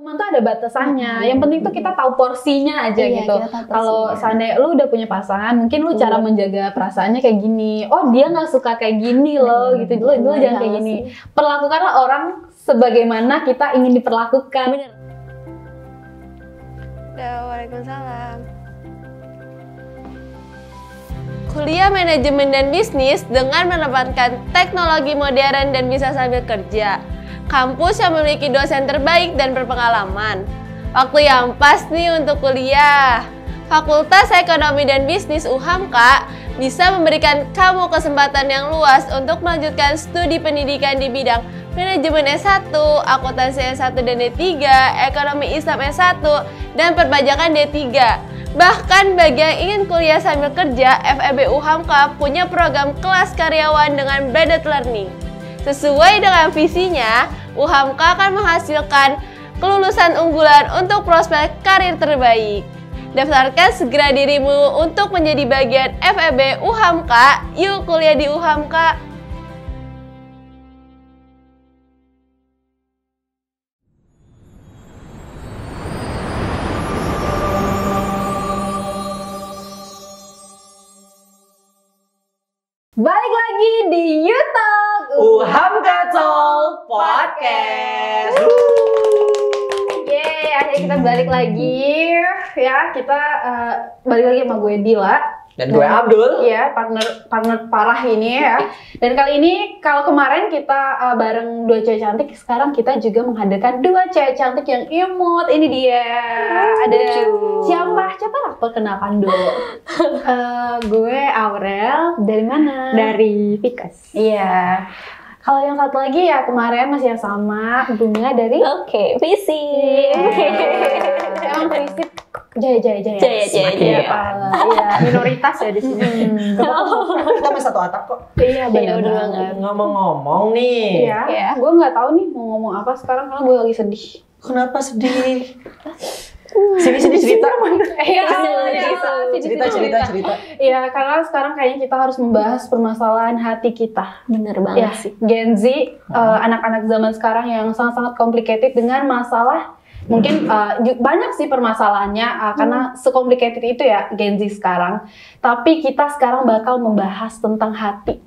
Teman tuh ada batasannya. Yang penting tuh kita tahu porsinya aja gitu. Kalau seandainya lu udah punya pasangan, mungkin lu cara menjaga perasaannya kayak gini. Oh, dia nggak suka kayak gini loh, gitu. Lu jangan kayak gini. Perlakukanlah orang sebagaimana kita ingin diperlakukan. Bener. Waalaikumsalam. Kuliah manajemen dan bisnis dengan menempatkan teknologi modern dan bisa sambil kerja. Kampus yang memiliki dosen terbaik dan berpengalaman. Waktu yang pas nih untuk kuliah. Fakultas Ekonomi dan Bisnis UHAMKA bisa memberikan kamu kesempatan yang luas untuk melanjutkan studi pendidikan di bidang manajemen S1, akuntansi S1 dan D3, ekonomi Islam S1, dan perpajakan D3. Bahkan bagi yang ingin kuliah sambil kerja, FEB UHAMKA punya program kelas karyawan dengan blended learning. Sesuai dengan visinya, UHAMKA akan menghasilkan kelulusan unggulan untuk prospek karir terbaik. Daftarkan segera dirimu untuk menjadi bagian FEB UHAMKA. Yuk kuliah di UHAMKA. Balik lagi di YouTube UHAMKA Talk Podcast. Yeay, akhirnya kita balik lagi. Ya, kita balik lagi sama gue Dila Dan gue Abdul. Iya, partner parah ini ya. Dan kali ini, kalau kemarin kita bareng dua cewek cantik, sekarang kita juga menghadirkan dua cewek cantik yang imut. Ini dia. Ada siapa? Coba perkenalkan dulu. Gue Aurel. Dari mana? Dari Vikas. Iya. Kalau yang satu lagi ya kemarin masih yang sama, Bunga dari Visip. Emang Visip Jaya. Iya. Minoritas ya di sini. Kita masih satu atap kok. Iya, benar bener banget. Ngomong-ngomong nih. Iya. Gue nggak tahu nih mau ngomong apa sekarang karena gue lagi sedih. Kenapa sedih? Sini cerita. Cerita. Iya, karena sekarang kayaknya kita harus membahas permasalahan hati kita. Bener banget Ya, sih. Gen Z, anak-anak zaman sekarang yang sangat-sangat complicated dengan masalah. Mungkin banyak sih permasalahannya karena se-complicated itu ya Gen Z sekarang. Tapi kita sekarang bakal membahas tentang hati.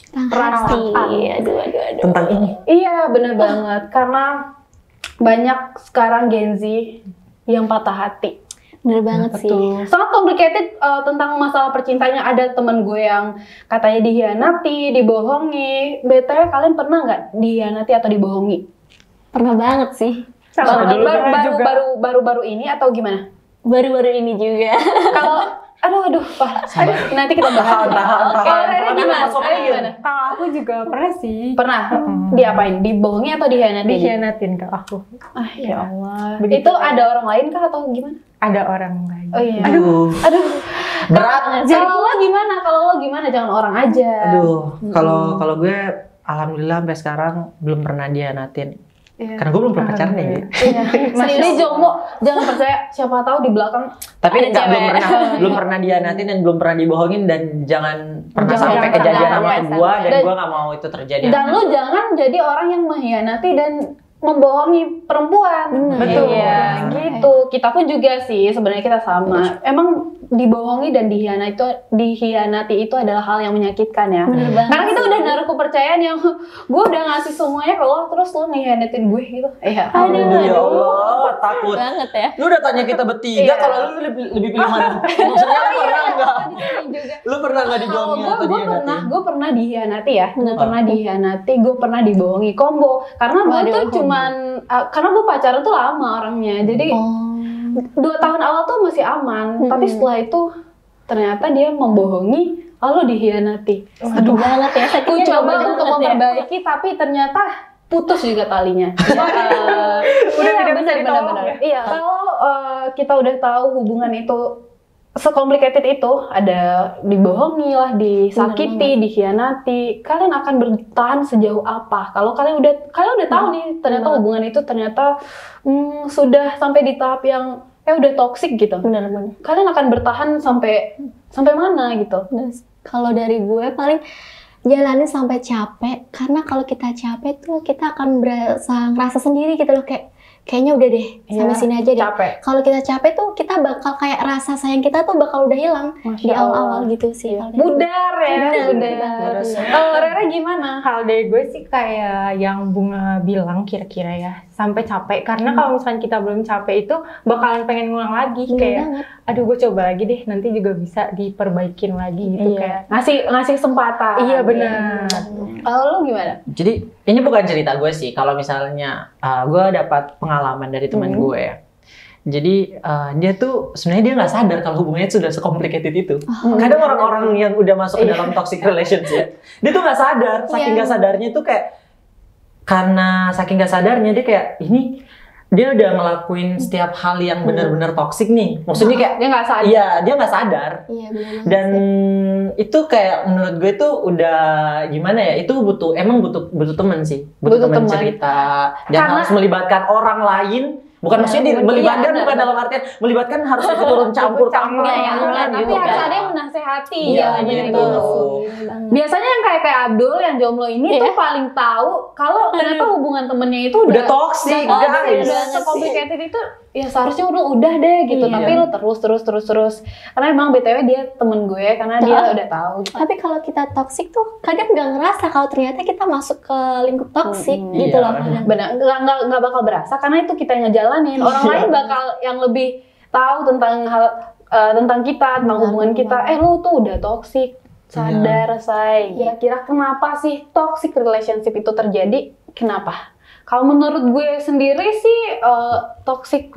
Perasaan. Aduh. Tentang ini. Iya, bener banget. Karena banyak sekarang Gen Z yang patah hati. Bener banget sih. Sangat complicated tentang masalah percintaannya. Ada temen gue yang katanya dihianati, dibohongi. BTW kalian pernah nggak dihianati atau dibohongi? Pernah banget sih. Baru-baru ini atau gimana? Baru-baru ini juga. Kalau aduh, Pak. Nanti kita bahas. Tahan. Gimana? Kalau aku juga pernah sih. Pernah? Diapain? Dibohongi atau dihianatin? Dihianatin ke aku. Ah, ya Allah. Itu ada orang lain kah atau gimana? Ada orang lain. Oh iya. Aduh. Berat. Kalau lo gimana? Jangan orang aja. Aduh. Kalau gue alhamdulillah sampai sekarang belum pernah dihianatin. Iya. Karena gue belum pernah pacaran ya. Iya. Sendiri jomblo, jangan percaya, siapa tahu di belakang. Tapi ada cewek. belum pernah dihianatin dan belum pernah dibohongin dan jangan pernah Jangan sampai kejadian sama sampai. gue dan Dan- gue nggak mau itu terjadi. Dan lo jangan jadi orang yang mengkhianati dan membohongi perempuan. Betul. Iya, gitu. Kita pun juga sih sebenarnya kita sama. Emang dibohongi dan dihianati itu adalah hal yang menyakitkan ya. Karena kita udah naruh kepercayaan yang gue udah ngasih semuanya ke lo, terus lo ngehianatin gue gitu. Iya. Aduh, ya Allah, takut. Banget ya. Lu udah tanya kita bertiga, Iya. kalau lu lebih pilih mana? Maksudnya lu pernah nggak? Lu pernah nggak dibohongi atau dihianatin? Gue pernah dihianati ya. Gue pernah dihianati, gue pernah dibohongi, combo. Karena gue tuh cuman, karena gue pacaran tuh lama orangnya, jadi 2 tahun awal tuh masih aman. Tapi setelah itu ternyata dia membohongi, lalu dihianati. Aduh banget ya. Aku coba untuk memperbaiki, tapi ternyata putus juga talinya. Udah tidak bisa ditolong. Iya, kalau kita udah tahu hubungan itu sekomplikated itu, ada dibohongi lah, disakiti, dikhianati, kalian akan bertahan sejauh apa? Kalau kalian udah tahu nih, ternyata hubungan itu ternyata sudah sampai di tahap yang udah toksik gitu. Bener. Kalian akan bertahan sampai mana gitu? Kalau dari gue paling jalanin sampai capek, karena kalau kita capek tuh kita akan ngerasa sendiri gitu loh, kayak kayaknya udah deh sampai Iya, sini aja deh. capek. Kalau kita capek tuh kita bakal kayak rasa sayang kita tuh bakal udah hilang Masya di Allah. awal-awal gitu sih. kalau dari gue. Mudar ya, Bener. mudar. Kalau Rere gimana? Kalau dari gue sih kayak yang Bunga bilang kira-kira ya, sampai capek. Karena kalau misalkan kita belum capek itu bakalan pengen ngulang lagi. Bener Kayak, banget. aduh gue coba lagi deh, nanti juga bisa diperbaikin lagi gitu. Kayak, Ngasih kesempatan. iya benar. Kalau lu gimana? Jadi ini bukan cerita gue sih. Kalau misalnya gue dapat pengalaman dari teman gue ya. Jadi dia tuh sebenarnya dia nggak sadar kalau hubungannya sudah sekomplikated itu. Kadang orang-orang yang udah masuk ke dalam toxic relationship, dia tuh nggak sadar. Saking nggak sadarnya tuh kayak karena saking nggak sadarnya dia kayak ini dia udah ngelakuin setiap hal yang benar-benar toxic nih. Maksudnya kayak Dia nggak sadar. iya dia nggak sadar. Iya benar banget Dan sih. itu kayak menurut gue tuh udah gimana ya, itu emang butuh teman sih, butuh Butuh teman teman. cerita dan Karena- harus melibatkan orang lain, bukan maksudnya melibatkan iya, bukan benar. dalam artian melibatkan harus ikut turun campur tangan Iya, gitu tapi harus kan. ada yang menasehati. Iya, jangan yang gitu. itu. Biasanya yang kayak Abdul yang jomblo ini tuh paling tahu kalau ternyata hubungan temennya itu Udah toxic, guys. udah complicated itu ya seharusnya lu udah deh gitu, Iya. tapi lu terus karena emang BTW dia temen gue karena dia udah tahu gitu. Tapi kalau kita toksik tuh kadang nggak ngerasa kalau ternyata kita masuk ke lingkup toksik gitu iya. loh. kadang. Benar, nggak bakal berasa karena itu kita yang ngejalanin. Orang lain bakal yang lebih tahu tentang tentang kita, tentang hubungan kita. Lu tuh udah toxic, sadar say. Kira-kira kenapa sih toxic relationship itu terjadi? Kenapa? Kalau menurut gue sendiri sih toxic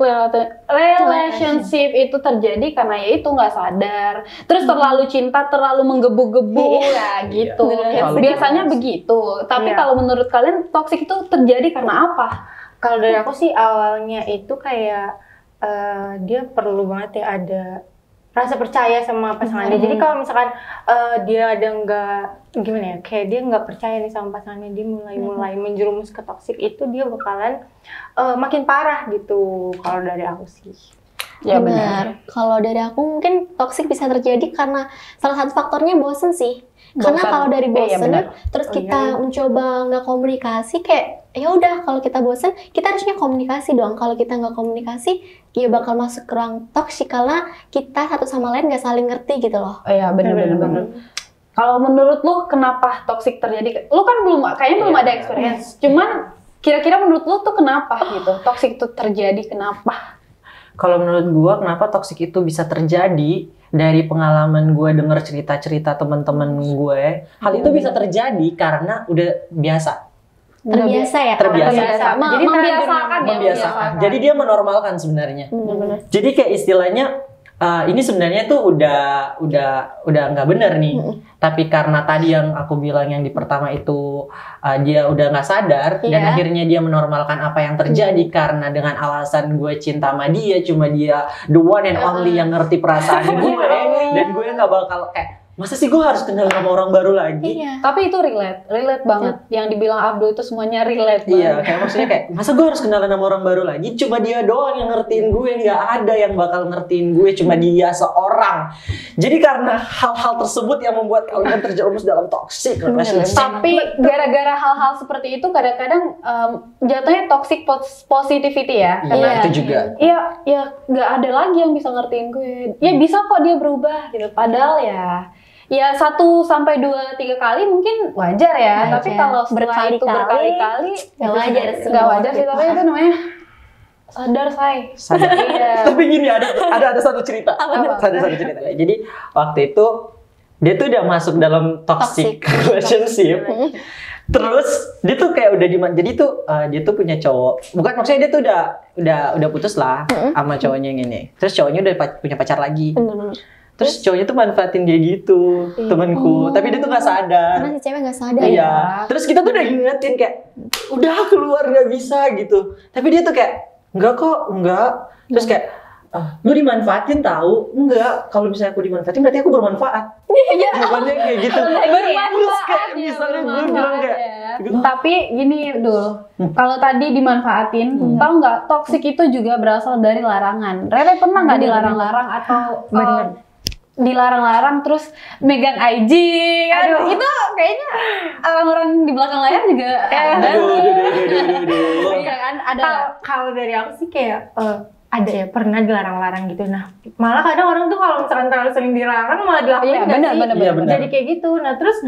relationship itu terjadi karena ya itu nggak sadar, terus terlalu cinta, terlalu menggebu-gebu ya gitu. Terlalu Biasanya keras. begitu. Tapi Iya. kalau menurut kalian toxic itu terjadi karena apa? Kalau dari aku sih awalnya itu kayak dia perlu banget ya ada rasa percaya sama pasangannya. Jadi kalau misalkan dia ada nggak gimana ya, kayak dia nggak percaya nih sama pasangannya, dia mulai menjerumus ke toksik itu, dia bakalan makin parah gitu. Kalau dari aku sih. Ya Benar. Kalau dari aku mungkin toksik bisa terjadi karena salah satu faktornya bosen sih. Karena Bosan. kalau dari Iya, bosen, benar. terus kita mencoba nggak komunikasi, kayak ya udah kalau kita bosen, kita harusnya komunikasi dong. Kalau kita nggak komunikasi, ya bakal masuk ke ruang toksik karena kita satu sama lain nggak saling ngerti gitu loh. Oh iya, benar. Kalau menurut lu kenapa toxic terjadi? Lu kan kayaknya belum ada experience. Cuman kira-kira menurut lu tuh kenapa gitu? Toxic itu terjadi kenapa? Kalau menurut gue kenapa toxic itu bisa terjadi, dari pengalaman gue denger cerita-cerita teman-teman gue, hal itu bisa terjadi karena udah biasa. Terbiasa ya. Terbiasa. Jadi membiasakan ya. Membiasakan. Jadi dia menormalkan sebenarnya. Jadi kayak istilahnya ini sebenarnya tuh udah nggak benar nih. Tapi karena tadi yang aku bilang yang di pertama itu dia udah nggak sadar dan akhirnya dia menormalkan apa yang terjadi karena dengan alasan gue cinta sama dia, cuma dia the one and only yang ngerti perasaan gue dan gue nggak bakal kayak masa sih gue harus kenal sama orang baru lagi? Iya. Tapi itu relate banget. Yang dibilang Abdul itu semuanya relate Iya, banget. kayak maksudnya kayak masa gue harus kenalan sama orang baru lagi? Cuma dia doang yang ngertiin gue, nggak ada yang bakal ngertiin gue, cuma dia seorang. Jadi karena hal-hal tersebut yang membuat kalian terjerumus dalam toxic relationship. Tapi gara-gara hal-hal seperti itu kadang-kadang jatuhnya toxic positivity ya. Iya, itu juga. Iya, ya nggak ada lagi yang bisa ngertiin gue. Ya bisa kok dia berubah gitu. Padahal ya 1 sampai 2, 3 kali mungkin wajar ya. Tapi kalau setelah itu berkali-kali nggak wajar sih. Nggak wajar sih, tapi itu namanya sadar say. Sadar. Iya. Tapi gini ada satu cerita. Ada satu cerita. Jadi waktu itu dia tuh udah masuk dalam toxic relationship. Terus dia tuh kayak udah jadi tuh dia tuh punya cowok. Bukan maksudnya dia tuh udah putus lah sama cowoknya yang ini. Terus cowoknya udah punya pacar lagi. Terus cowoknya tuh manfaatin dia gitu, temanku. Tapi dia tuh nggak sadar. Karena si cewek nggak sadar. Iya. Terus kita tuh udah ingetin kayak, udah keluar nggak bisa gitu. Tapi dia tuh kayak, enggak. Terus kayak, lu dimanfaatin tahu? Enggak. Kalau misalnya aku dimanfaatin berarti aku bermanfaat. Iya. Bukannya kayak gitu. Terus kayak misalnya gue bilang kayak, tapi gini dulu, kalau tadi dimanfaatin, tahu nggak toxic itu juga berasal dari larangan. Rere pernah nggak dilarang-larang atau dilarang-larang terus megang IG kan. Itu kayaknya orang-orang di belakang layar juga ada. Iya kan, ada. Kalau dari aku sih kayak ada ya, pernah dilarang-larang gitu. Nah, malah kadang orang tuh kalau misalkan terlalu sering dilarang malah dilakuin. Iya, benar. Jadi kayak gitu. Nah, terus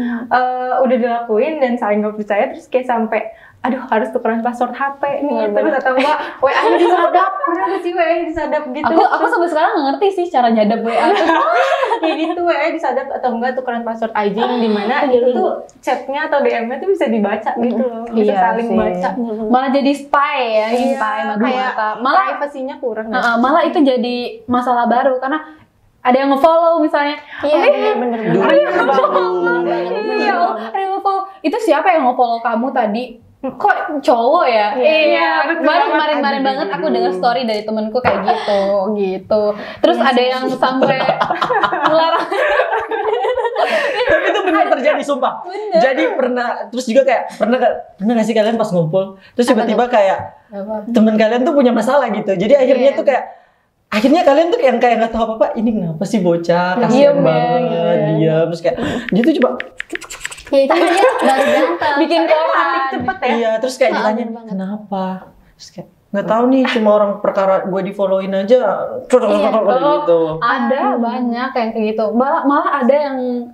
udah dilakuin dan saling gak percaya, terus kayak sampai aduh harus tukeran password HP nih, terus atau enggak WA-nya disadap, pernah gak sih WA-nya disadap gitu. Aku sampai sekarang nggak ngerti sih cara nyadap WA tuh. Kayak gitu, WA disadap atau enggak tukeran password IG yang dimana itu tuh chatnya atau DM-nya tuh bisa dibaca gitu loh, bisa saling baca. Malah jadi spy ya, spy mata-mata. Malah privasinya kurang. Malah itu jadi masalah baru karena ada yang nge-follow misalnya. Iya, bener. Ada yang nge-follow. Itu siapa yang nge-follow kamu tadi? Kok cowok ya? Iya. Baru kemarin banget aku dengar story dari temenku kayak gitu. Terus ada yang sampai melarang. Tapi itu benar terjadi, sumpah. Jadi terus juga kayak pernah nggak sih kalian pas ngumpul, terus tiba-tiba kayak temen kalian tuh punya masalah gitu. Jadi akhirnya tuh kayak kalian tuh yang kayak nggak tahu apa-apa. Ini kenapa sih bocah? Kasian banget, diam. Terus kayak dia tuh coba. Ya itu aja baru berantem. Bikin koran cepet ya. Iya, terus kayak ditanya kenapa? Terus kayak nggak tahu nih, cuma orang perkara gue di followin aja. Gitu. Ada banyak kayak gitu. Malah ada yang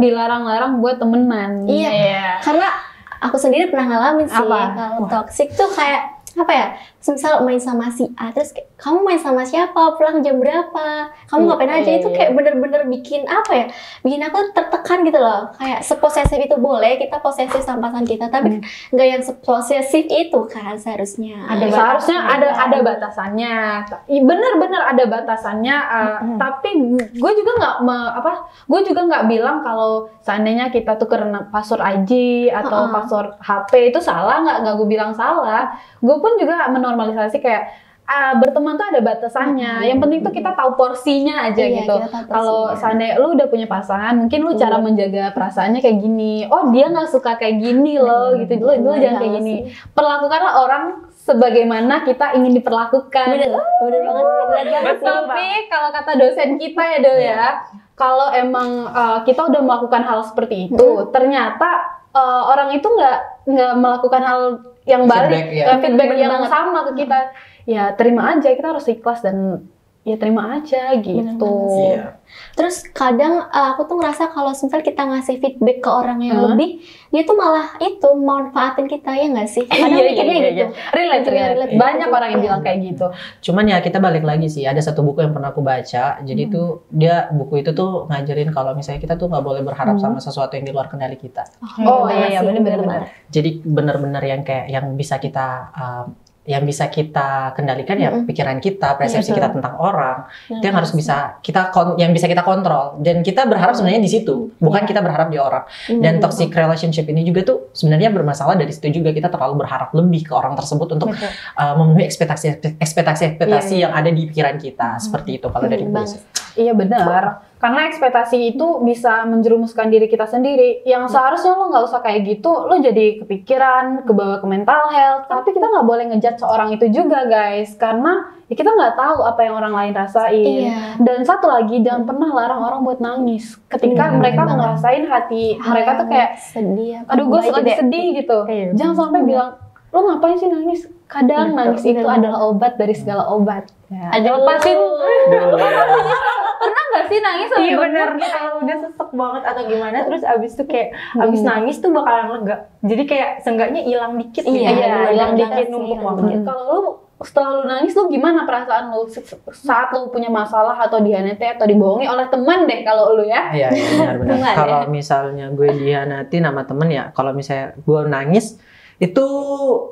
dilarang-larang buat temenan. Iya. Karena aku sendiri pernah ngalamin sih kalau toxic tuh kayak apa ya? Misal main sama si A, terus kayak, kamu main sama siapa? Pulang jam berapa? Kamu ngapain aja? Itu kayak bener-bener bikin apa ya? Bikin aku tertekan gitu loh. Kayak seposesif itu boleh, kita posesif sama pasangan kita, tapi nggak yang seposesif itu kan seharusnya. Seharusnya ada batasannya. Bener-bener ada batasannya. Tapi gue juga nggak bilang kalau seandainya kita tuh karena password IG atau password HP itu salah, nggak gue bilang salah. Gue pun juga normalisasi kayak berteman tuh ada batasannya. Yang penting tuh kita tahu porsinya aja gitu. Kalau seandainya lu udah punya pasangan, mungkin lu cara menjaga perasaannya kayak gini. Oh, dia nggak suka kayak gini loh, gitu. Lu jangan kayak gini. Perlakukanlah orang sebagaimana kita ingin diperlakukan. Bener banget. Tapi kalau kata dosen kita ya Del ya, kalau emang kita udah melakukan hal seperti itu, ternyata orang itu nggak melakukan hal yang balik, feedback yang sama ke kita, ya terima aja, kita harus ikhlas dan ya terima aja gitu. Terus kadang aku tuh ngerasa kalau misal kita ngasih feedback ke orang yang lebih, dia tuh malah itu manfaatin kita, ya nggak sih? Kadang mikirnya gitu. Relate. Banyak orang yang bilang kayak gitu. Cuman ya kita balik lagi sih, ada satu buku yang pernah aku baca. Jadi tuh buku itu tuh ngajarin kalau misalnya kita tuh nggak boleh berharap sama sesuatu yang di luar kendali kita. Iya benar. Jadi benar-benar yang kayak yang bisa kita kendalikan ya pikiran kita, persepsi kita tentang orang. Itu yang harus bisa kita kontrol, dan kita berharap sebenarnya di situ, bukan kita berharap di orang. Dan toxic relationship ini juga tuh sebenarnya bermasalah dari situ juga, kita terlalu berharap lebih ke orang tersebut untuk memenuhi ekspektasi yang ada di pikiran kita. Seperti itu kalau dari gue. Iya benar. Karena ekspektasi itu bisa menjerumuskan diri kita sendiri. Yang seharusnya lo nggak usah kayak gitu, lo jadi kepikiran, kebawa ke mental health. Tapi kita nggak boleh ngejudge seorang itu juga guys, karena ya kita nggak tahu apa yang orang lain rasain. Dan satu lagi, jangan pernah larang orang buat nangis ketika mereka ngerasain hati mereka tuh kayak sedih. Aduh gue lagi sedih gitu. Jangan sampai bilang, lo ngapain sih nangis? Kadang nangis itu adalah obat dari segala obat. Aja lepasin. Pernah nggak sih nangis? Iya bener, kalau udah sesek banget atau gimana, terus abis itu kayak abis nangis tuh bakalan lega. Jadi kayak seenggaknya hilang dikit. Hilang dikit, numpuk banget. Kalau lu setelah lu nangis, lu gimana perasaan lu saat lu punya masalah atau dihianati atau dibohongi oleh teman deh kalau lu ya? Iya benar. Kalau misalnya gue dihianati sama temen ya, kalau misalnya gue nangis itu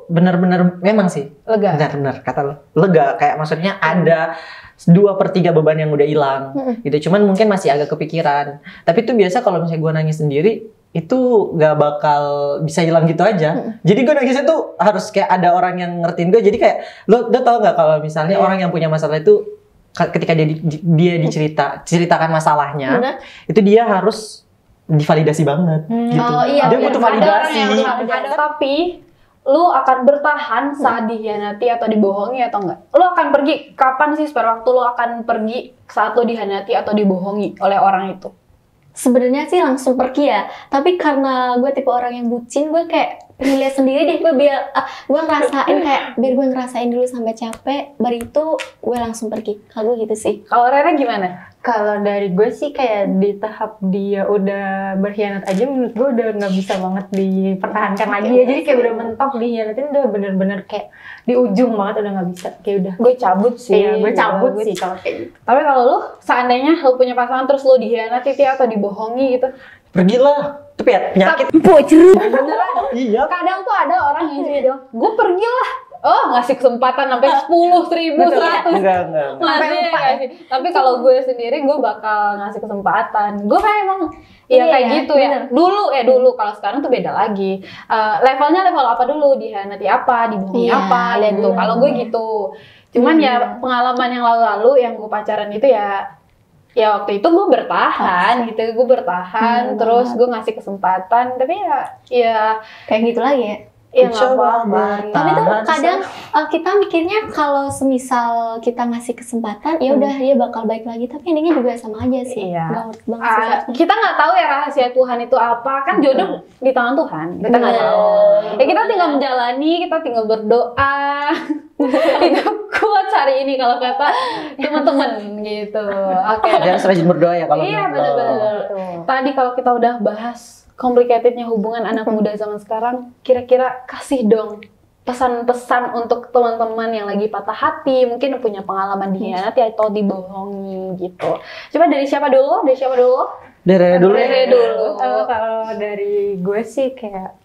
benar-benar memang sih lega. Benar kata lo, lega, kayak maksudnya ada 2/3 beban yang udah hilang gitu. Cuman mungkin masih agak kepikiran. Tapi itu biasa kalau misalnya gue nangis sendiri itu gak bakal bisa hilang gitu aja. Jadi gue nangisnya tuh harus kayak ada orang yang ngertiin gue. Jadi kayak lo tau gak kalau misalnya orang yang punya masalah itu ketika dia ceritakan masalahnya, itu dia harus divalidasi banget gitu. Dia butuh validasi. Tapi lu akan bertahan saat dikhianati atau dibohongi atau enggak? Lu akan pergi kapan sih spare waktu lu akan pergi saat lu dikhianati atau dibohongi oleh orang itu? Sebenarnya sih langsung pergi ya, tapi karena gue tipe orang yang bucin, gue kayak pengen lihat sendiri deh, gue gue ngerasain kayak biar gue ngerasain dulu sampai capek, baru itu gue langsung pergi. Kalau gue gitu sih. Kalau Rere gimana? Kalau dari gue sih kayak di tahap dia udah berkhianat aja, menurut gue udah nggak bisa banget dipertahankan lagi ya. Jadi kayak udah mentok dikhianatin, udah bener-bener kayak di ujung banget, udah nggak bisa. Kayak udah. Gue cabut sih. Iya, gue cabut sih kalau kayak gitu. Tapi kalau lu seandainya lu punya pasangan terus lu dikhianati atau dibohongi gitu, Pergilah. Itu penyakit. beneran. Iya. Kadang tuh ada orang yang jadi dong, gue pergilah. Oh, ngasih kesempatan sampai 10.000, 100. Enggak. Ngasih. Tapi kalau gue sendiri, gue bakal ngasih kesempatan. Gue kayak emang ya kayak gitu ya. Dulu kalau sekarang tuh beda lagi. Levelnya level apa dulu? Dikhianati apa? Dibohongi apa? Gitu. Kalau gue gitu. Cuman ya pengalaman yang lalu-lalu yang gue pacaran itu ya waktu itu gue bertahan gitu. Gue bertahan terus gue ngasih kesempatan. Tapi ya Kayak gitu lagi ya. ya nggak apa-apa. Tapi tuh kadang kita mikirnya kalau semisal kita ngasih kesempatan, ya udah dia bakal baik lagi. Tapi endingnya juga sama aja sih. Iya. Nggak worth banget sih. Kita nggak tahu ya rahasia Tuhan itu apa. Kan jodoh di tangan Tuhan. Kita nggak tahu. Ya kita tinggal menjalani, kita tinggal berdoa. Itu kuat hari ini kalau kata teman-teman gitu. Oke. Jangan rajin berdoa ya kalau Iya menurut lo. benar-benar. Tadi kalau kita udah bahas complicatednya hubungan anak muda zaman sekarang, kira-kira kasih dong pesan-pesan untuk teman-teman yang lagi patah hati, mungkin punya pengalaman dikhianati atau dibohongi gitu. Coba dari siapa dulu? Dari dulu. Kalau dari gue sih kayak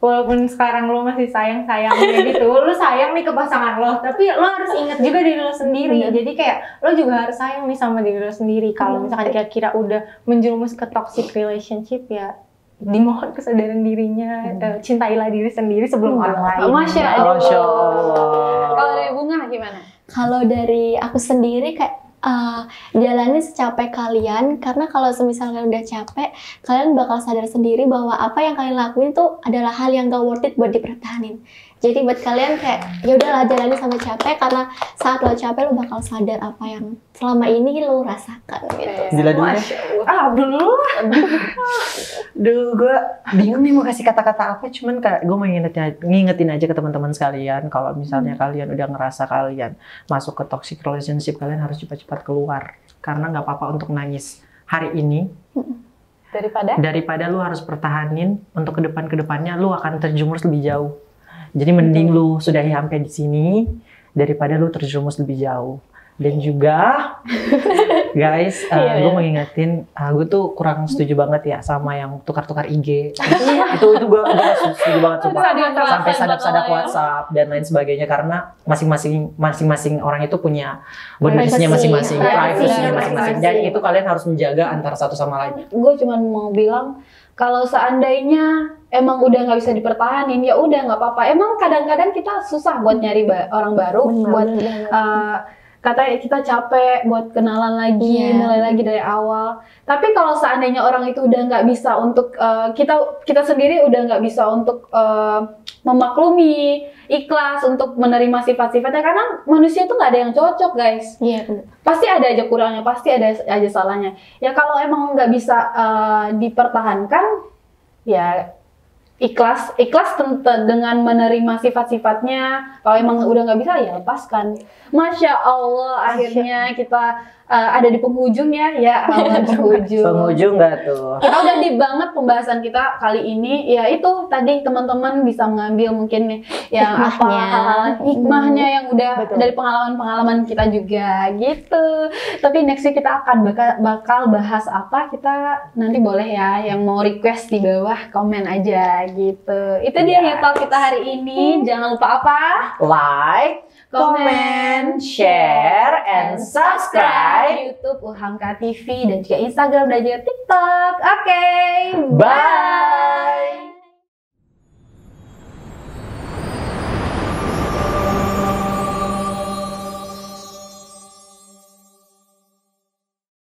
walaupun sekarang lo masih sayang-sayangnya gitu, lo sayang nih ke pasangan lo, tapi lo harus ingat juga diri lo sendiri. Jadi kayak lo juga harus sayang nih sama diri lo sendiri. Kalau misalkan kira-kira udah menjerumus ke toxic relationship, ya dimohon kesadaran dirinya, cintailah diri sendiri sebelum orang lain. Masya Allah. Kalau dari Bunga gimana? Kalau dari aku sendiri kayak jalani secapek kalian, karena kalau semisal kalian udah capek, kalian bakal sadar sendiri bahwa apa yang kalian lakuin tuh adalah hal yang gak worth it buat dipertahanin. Jadi buat kalian kayak ya udahlah jalani sampai capek, karena saat lo capek lo bakal sadar apa yang selama ini lo rasakan gitu. Gila dulu. Duh, gue bingung nih mau kasih kata-kata apa, cuman kayak gue mau ngingetin aja ke teman-teman sekalian, kalau misalnya kalian udah ngerasa kalian masuk ke toxic relationship, kalian harus cepat-cepat keluar, karena nggak apa-apa untuk nangis hari ini daripada lu harus pertahanin untuk kedepannya lu akan terjerumus lebih jauh. Jadi mending lu sudah sampai di sini daripada lu terjerumus lebih jauh. Dan juga guys, gue mau ngingetin, gue tuh kurang setuju banget ya sama yang tukar-tukar IG. itu gue setuju banget sumpah. Sampai sadap-sadap WhatsApp dan lain sebagainya, karena masing-masing orang itu punya boundariesnya masing-masing, privasinya masing-masing. Dan itu kalian harus menjaga antara satu sama lain. Gue cuma mau bilang, kalau seandainya emang udah nggak bisa dipertahanin, ya udah nggak apa-apa. Emang kadang-kadang kita susah buat nyari orang baru, buat katanya kita capek buat kenalan lagi, mulai lagi dari awal. Tapi kalau seandainya orang itu udah nggak bisa untuk kita sendiri udah nggak bisa untuk memaklumi, ikhlas untuk menerima sifat-sifatnya, karena manusia tuh nggak ada yang cocok guys. Iya benar. Pasti ada aja kurangnya, pasti ada aja salahnya. Ya kalau emang nggak bisa dipertahankan, ya ikhlas dengan menerima sifat-sifatnya. Kalau emang udah nggak bisa, ya lepaskan. Masya Allah, akhirnya kita ada di penghujung ya penghujung. Penghujung nggak tuh? Kita udah deep banget pembahasan kita kali ini. Ya itu tadi teman-teman bisa mengambil mungkin yang hal-hal hikmahnya yang udah dari pengalaman-pengalaman kita juga gitu. Tapi next week kita akan bakal bahas apa, kita nanti boleh ya yang mau request di bawah komen aja gitu. Itu dia ya talk kita hari ini. Jangan lupa apa? Like, comment, share, and subscribe YouTube Uhamka TV dan juga Instagram dan juga TikTok. Oke, Bye.